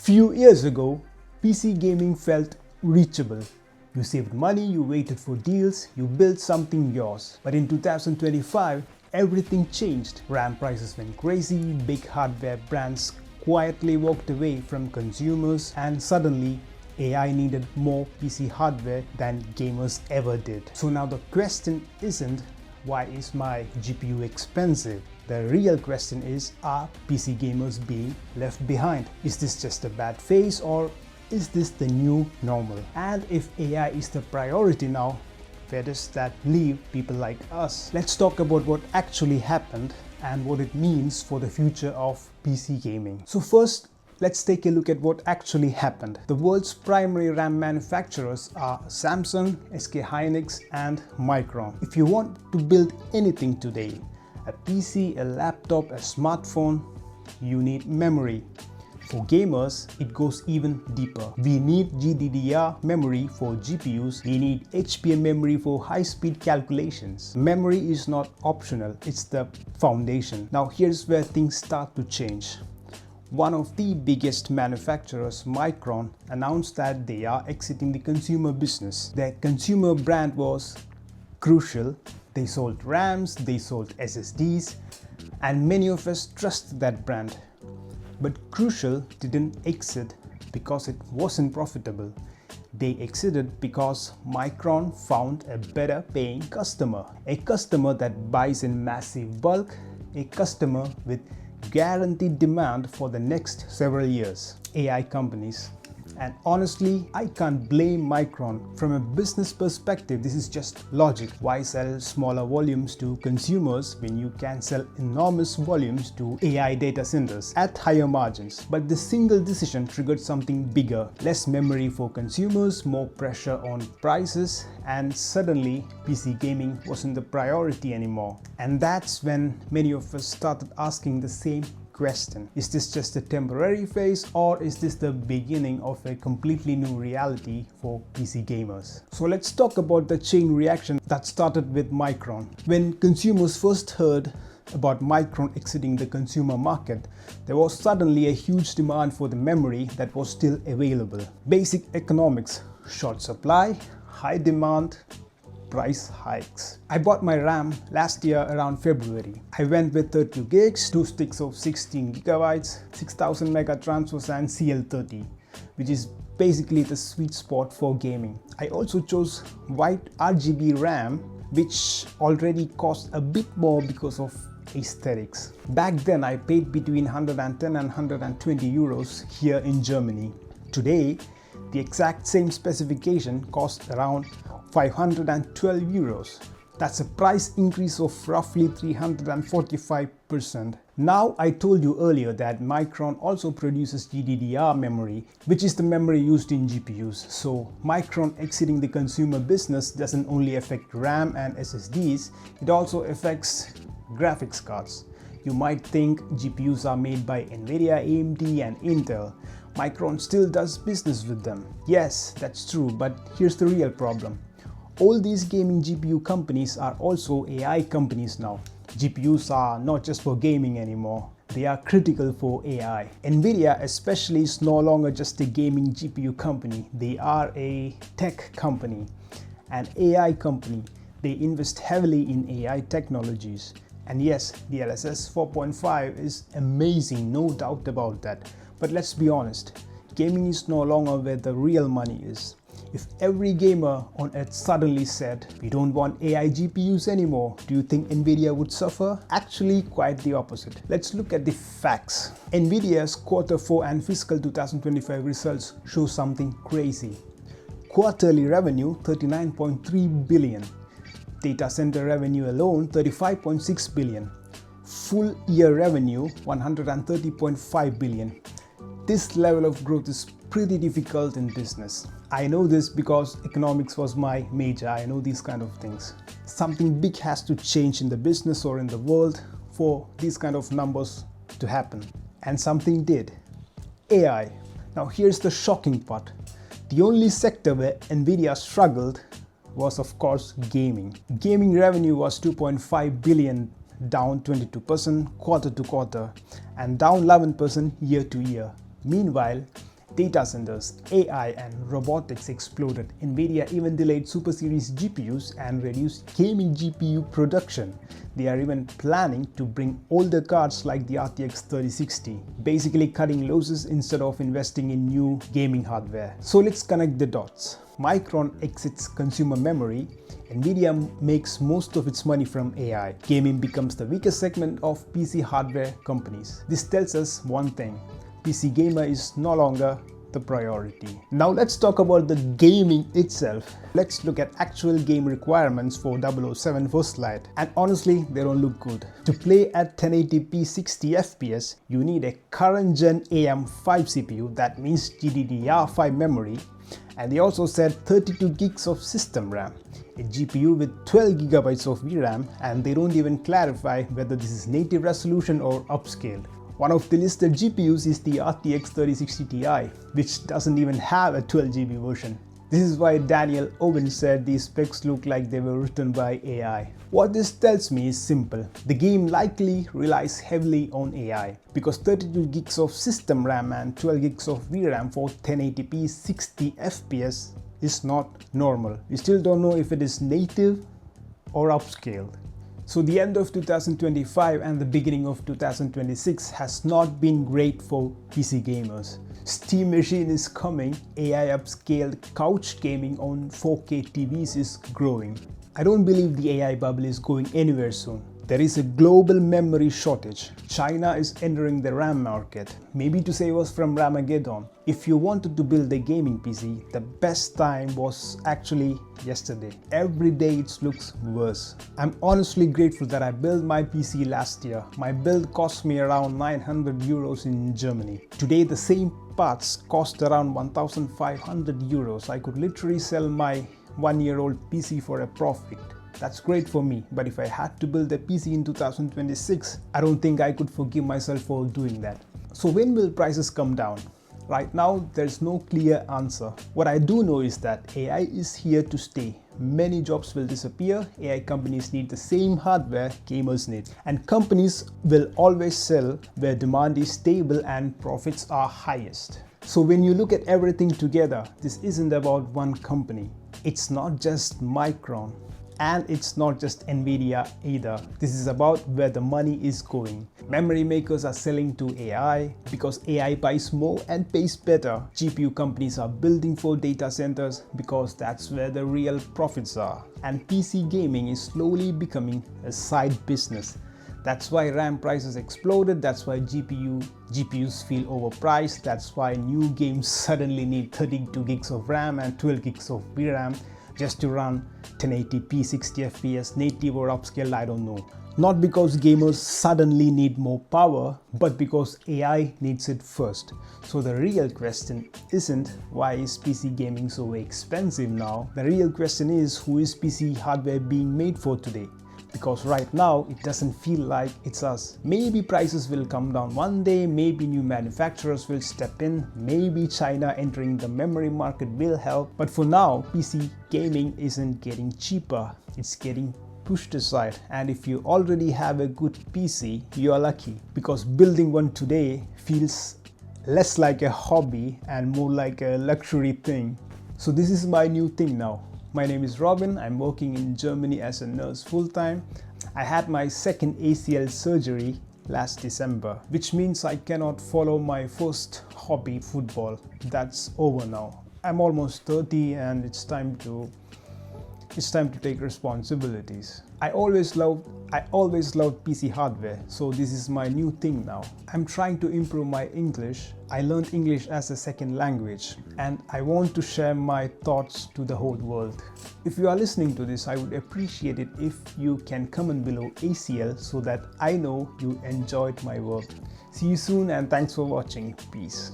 Few years ago, PC gaming felt reachable. You saved money, you waited for deals, you built something yours. But in 2025, everything changed. RAM prices went crazy, big hardware brands quietly walked away from consumers, and suddenly AI needed more PC hardware than gamers ever did. So now the question isn't, why is my GPU expensive? The real question is, are PC gamers being left behind? Is this just a bad phase, or is this the new normal? And if AI is the priority now, where does that leave people like us? Let's talk about what actually happened and what it means for the future of PC gaming. So first, let's take a look at what actually happened. The world's primary RAM manufacturers are Samsung, SK hynix, and Micron. If you want to build anything today, a PC, a laptop, a smartphone, you need memory. For gamers, it goes even deeper. We need GDDR memory for GPUs. We need HBM memory for high-speed calculations. Memory is not optional, it's the foundation. Now here's where things start to change. One of the biggest manufacturers, Micron, announced that they are exiting the consumer business. Their consumer brand was Crucial. They sold RAMs, they sold SSDs, and many of us trust that brand. But Crucial didn't exit because it wasn't profitable. They exited because Micron found a better paying customer. A customer that buys in massive bulk, a customer with guaranteed demand for the next several years. AI companies. And honestly, I can't blame Micron. From a business perspective, this is just logic. Why sell smaller volumes to consumers when you can sell enormous volumes to AI data centers at higher margins? But the single decision triggered something bigger. Less memory for consumers, more pressure on prices, and suddenly PC gaming wasn't the priority anymore. And that's when many of us started asking the same question. Is this just a temporary phase, or is this the beginning of a completely new reality for PC gamers? So let's talk about the chain reaction that started with Micron. When consumers first heard about Micron exiting the consumer market, there was suddenly a huge demand for the memory that was still available. Basic economics: short supply, high demand, price hikes. I bought my RAM last year around February. I went with 32 gigs, 2 sticks of 16 gigabytes, 6000 mega transfers, and CL30, which is basically the sweet spot for gaming. I also chose white RGB RAM, which already cost a bit more because of aesthetics. Back then I paid between 110 and 120 euros here in Germany. Today, the exact same specification costs around 512 euros. That's a price increase of roughly 345%. Now, I told you earlier that Micron also produces GDDR memory, which is the memory used in GPUs. So Micron exiting the consumer business doesn't only affect RAM and SSDs, it also affects graphics cards. You might think GPUs are made by NVIDIA, AMD, and Intel. Micron still does business with them. Yes, that's true, but here's the real problem. All these gaming GPU companies are also AI companies now. GPUs are not just for gaming anymore. They are critical for AI. NVIDIA especially is no longer just a gaming GPU company. They are a tech company, an AI company. They invest heavily in AI technologies. And yes, DLSS 4.5 is amazing, no doubt about that. But let's be honest, gaming is no longer where the real money is. If every gamer on earth suddenly said, we don't want AI GPUs anymore, do you think NVIDIA would suffer? Actually, quite the opposite. Let's look at the facts. NVIDIA's Q4 and fiscal 2025 results show something crazy. Quarterly revenue, 39.3 billion. Data center revenue alone, 35.6 billion. Full year revenue, 130.5 billion. This level of growth is pretty difficult in business. I know this because economics was my major. I know these kind of things. Something big has to change in the business or in the world for these kind of numbers to happen. And something did. AI. Now here's the shocking part. The only sector where NVIDIA struggled was, of course, gaming. Gaming revenue was 2.5 billion, down 22% quarter to quarter and down 11% year to year. Meanwhile, Data centers, AI and robotics exploded. NVIDIA even delayed Super Series GPUs and reduced gaming GPU production. They are even planning to bring older cards like the RTX 3060, basically cutting losses instead of investing in new gaming hardware. So let's connect the dots. Micron exits consumer memory. NVIDIA makes most of its money from AI. Gaming becomes the weakest segment of PC hardware companies. This tells us one thing: PC gamer is no longer the priority. Now let's talk about the gaming itself. Let's look at actual game requirements for 007 First Light. And honestly, they don't look good. To play at 1080p 60 FPS, you need a current gen AM5 CPU, that means GDDR5 memory. And they also said 32 gigs of system RAM, a GPU with 12 gigabytes of VRAM, and they don't even clarify whether this is native resolution or upscaled. One of the listed GPUs is the RTX 3060 Ti, which doesn't even have a 12GB version. This is why Daniel Owen said these specs look like they were written by AI. What this tells me is simple: the game likely relies heavily on AI, because 32 gigs of system RAM and 12 gigs of VRAM for 1080p 60 FPS is not normal. We still don't know if it is native or upscaled. So the end of 2025 and the beginning of 2026 has not been great for PC gamers. Steam Machine is coming, AI upscaled couch gaming on 4K TVs is growing. I don't believe the AI bubble is going anywhere soon. There is a global memory shortage. China is entering the RAM market, maybe to save us from Ramageddon. If you wanted to build a gaming PC, the best time was actually yesterday. Every day it looks worse. I'm honestly grateful that I built my PC last year. My build cost me around 900 euros in Germany. Today the same parts cost around 1,500 euros. I could literally sell my one-year-old PC for a profit. That's great for me, but if I had to build a PC in 2026, I don't think I could forgive myself for doing that. So when will prices come down? Right now, there's no clear answer. What I do know is that AI is here to stay. Many jobs will disappear. AI companies need the same hardware gamers need. And companies will always sell where demand is stable and profits are highest. So when you look at everything together, this isn't about one company. It's not just Micron. And it's not just NVIDIA either. This is about where the money is going. Memory makers are selling to AI because AI buys more and pays better. GPU companies are building for data centers because that's where the real profits are. And PC gaming is slowly becoming a side business. That's why RAM prices exploded. That's why GPUs feel overpriced. That's why new games suddenly need 32 gigs of RAM and 12 gigs of VRAM just to run 1080p 60 FPS, native or upscaled, I don't know. Not because gamers suddenly need more power, but because AI needs it first. So the real question isn't why is PC gaming so expensive now? The real question is, who is PC hardware being made for today? Because right now it doesn't feel like it's us. Maybe prices will come down one day, maybe new manufacturers will step in, maybe China entering the memory market will help. But for now, PC gaming isn't getting cheaper, it's getting pushed aside. And if you already have a good PC, you are lucky, because building one today feels less like a hobby and more like a luxury thing. So this is my new thing now. My name is Robin. I'm working in Germany as a nurse full-time. I had my second ACL surgery last December, which means I cannot follow my first hobby, football. That's over now. I'm almost 30 and it's time to take responsibilities. I always loved PC hardware, so this is my new thing now. I'm trying to improve my English. I learned English as a second language and I want to share my thoughts to the whole world. If you are listening to this, I would appreciate it if you can comment below ACL so that I know you enjoyed my work. See you soon and thanks for watching. Peace.